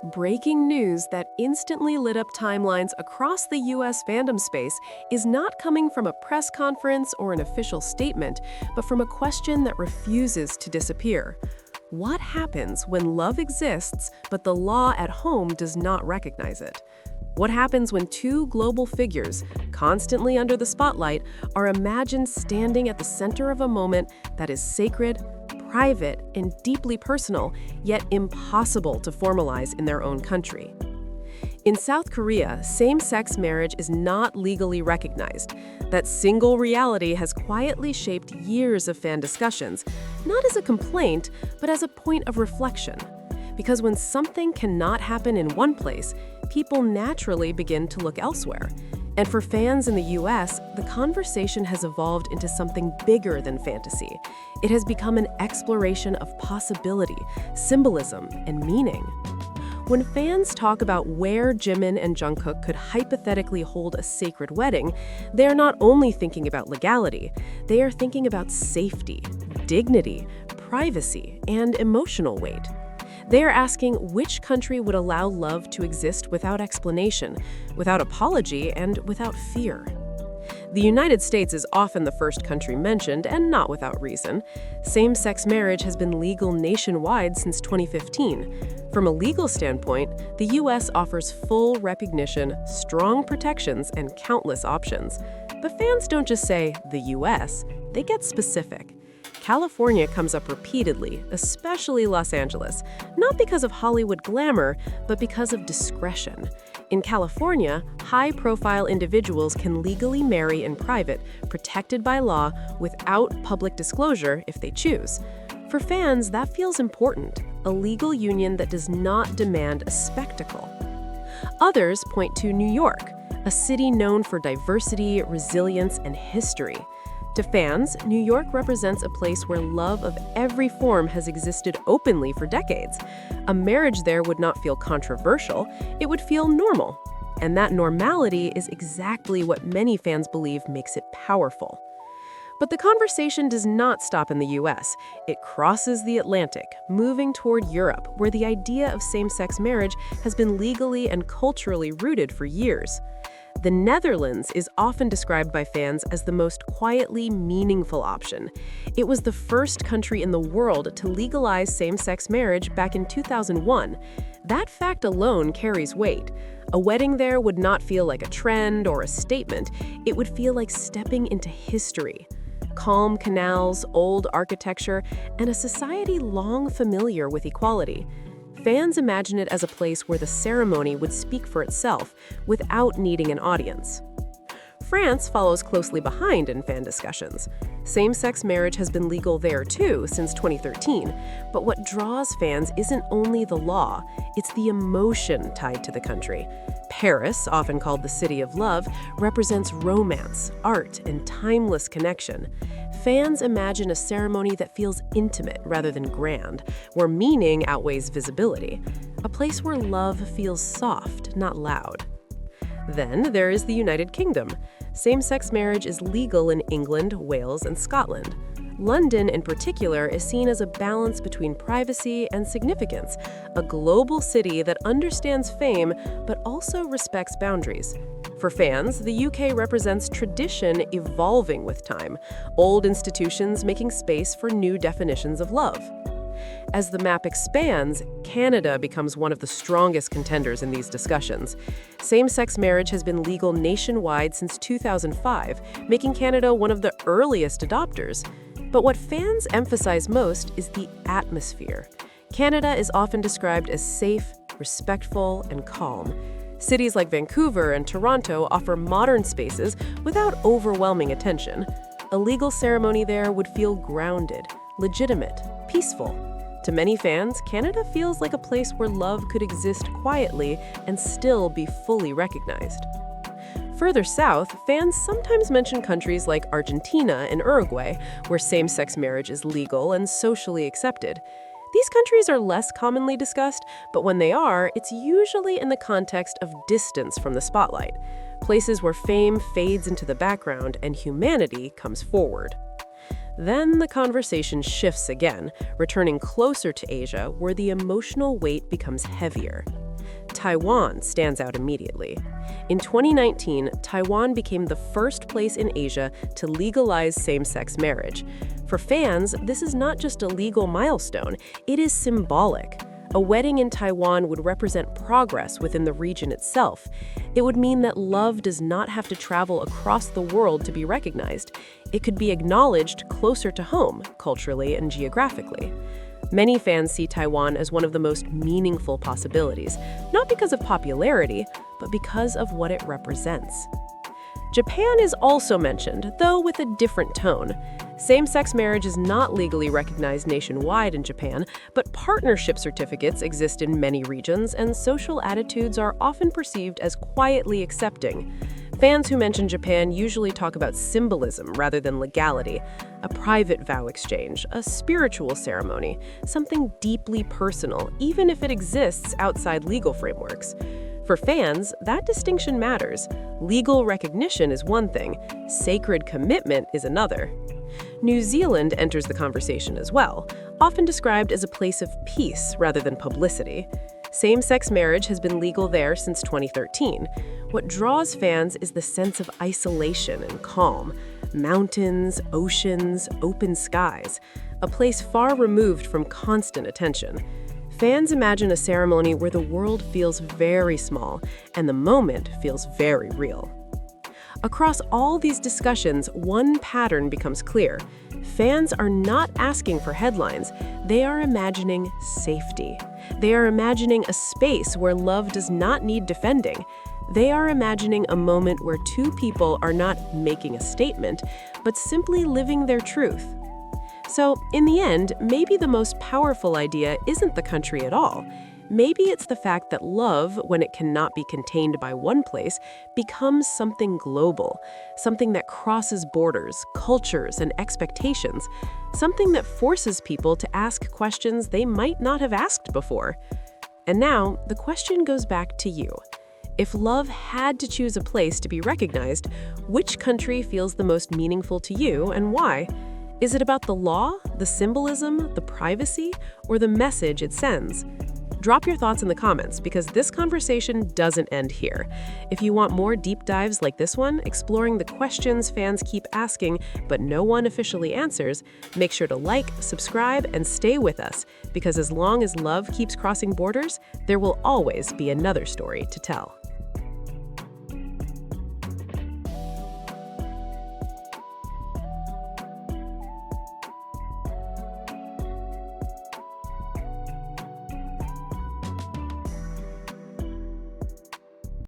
Breaking news that instantly lit up timelines across the US fandom space is not coming from a press conference or an official statement, but from a question that refuses to disappear. What happens when love exists, but the law at home does not recognize it? What happens when two global figures, constantly under the spotlight, are imagined standing at the center of a moment that is sacred, private, and deeply personal, yet impossible to formalize in their own country? In South Korea, same-sex marriage is not legally recognized. That single reality has quietly shaped years of fan discussions, not as a complaint, but as a point of reflection. Because when something cannot happen in one place, people naturally begin to look elsewhere. And for fans in the US, the conversation has evolved into something bigger than fantasy. It has become an exploration of possibility, symbolism, and meaning. When fans talk about where Jimin and Jungkook could hypothetically hold a sacred wedding, they are not only thinking about legality, they are thinking about safety, dignity, privacy, and emotional weight. They are asking which country would allow love to exist without explanation, without apology, and without fear. The United States is often the first country mentioned, and not without reason. Same-sex marriage has been legal nationwide since 2015. From a legal standpoint, the U.S. offers full recognition, strong protections, and countless options. But fans don't just say, the U.S., they get specific. California comes up repeatedly, especially Los Angeles, not because of Hollywood glamour, but because of discretion. In California, high-profile individuals can legally marry in private, protected by law, without public disclosure if they choose. For fans, that feels important, a legal union that does not demand a spectacle. Others point to New York, a city known for diversity, resilience, and history. To fans, New York represents a place where love of every form has existed openly for decades. A marriage there would not feel controversial, it would feel normal. And that normality is exactly what many fans believe makes it powerful. But the conversation does not stop in the US. It crosses the Atlantic, moving toward Europe, where the idea of same-sex marriage has been legally and culturally rooted for years. The Netherlands is often described by fans as the most quietly meaningful option. It was the first country in the world to legalize same-sex marriage back in 2001. That fact alone carries weight. A wedding there would not feel like a trend or a statement. It would feel like stepping into history. Calm canals, old architecture, and a society long familiar with equality. Fans imagine it as a place where the ceremony would speak for itself without needing an audience. France follows closely behind in fan discussions. Same-sex marriage has been legal there too since 2013, but what draws fans isn't only the law, it's the emotion tied to the country. Paris, often called the City of Love, represents romance, art, and timeless connection. Fans imagine a ceremony that feels intimate rather than grand, where meaning outweighs visibility. A place where love feels soft, not loud. Then there is the United Kingdom. Same-sex marriage is legal in England, Wales, and Scotland. London, in particular, is seen as a balance between privacy and significance, a global city that understands fame but also respects boundaries. For fans, the UK represents tradition evolving with time, old institutions making space for new definitions of love. As the map expands, Canada becomes one of the strongest contenders in these discussions. Same-sex marriage has been legal nationwide since 2005, making Canada one of the earliest adopters. But what fans emphasize most is the atmosphere. Canada is often described as safe, respectful, and calm. Cities like Vancouver and Toronto offer modern spaces without overwhelming attention. A legal ceremony there would feel grounded, legitimate, peaceful. To many fans, Canada feels like a place where love could exist quietly and still be fully recognized. Further south, fans sometimes mention countries like Argentina and Uruguay, where same-sex marriage is legal and socially accepted. These countries are less commonly discussed, but when they are, it's usually in the context of distance from the spotlight, places where fame fades into the background and humanity comes forward. Then the conversation shifts again, returning closer to Asia, where the emotional weight becomes heavier. Taiwan stands out immediately. In 2019, Taiwan became the first place in Asia to legalize same-sex marriage. For fans, this is not just a legal milestone, it is symbolic. A wedding in Taiwan would represent progress within the region itself. It would mean that love does not have to travel across the world to be recognized. It could be acknowledged closer to home, culturally and geographically. Many fans see Taiwan as one of the most meaningful possibilities, not because of popularity, but because of what it represents. Japan is also mentioned, though with a different tone. Same-sex marriage is not legally recognized nationwide in Japan, but partnership certificates exist in many regions, and social attitudes are often perceived as quietly accepting. Fans who mention Japan usually talk about symbolism rather than legality, a private vow exchange, a spiritual ceremony, something deeply personal, even if it exists outside legal frameworks. For fans, that distinction matters. Legal recognition is one thing, sacred commitment is another. New Zealand enters the conversation as well, often described as a place of peace rather than publicity. Same-sex marriage has been legal there since 2013. What draws fans is the sense of isolation and calm. Mountains, oceans, open skies. A place far removed from constant attention. Fans imagine a ceremony where the world feels very small and the moment feels very real. Across all these discussions, one pattern becomes clear. Fans are not asking for headlines. They are imagining safety. They are imagining a space where love does not need defending. They are imagining a moment where two people are not making a statement, but simply living their truth. So, in the end, maybe the most powerful idea isn't the country at all. Maybe it's the fact that love, when it cannot be contained by one place, becomes something global, something that crosses borders, cultures, and expectations, something that forces people to ask questions they might not have asked before. And now, the question goes back to you. If love had to choose a place to be recognized, which country feels the most meaningful to you and why? Is it about the law, the symbolism, the privacy, or the message it sends? Drop your thoughts in the comments because this conversation doesn't end here. If you want more deep dives like this one, exploring the questions fans keep asking but no one officially answers, make sure to like, subscribe, and stay with us because as long as love keeps crossing borders, there will always be another story to tell.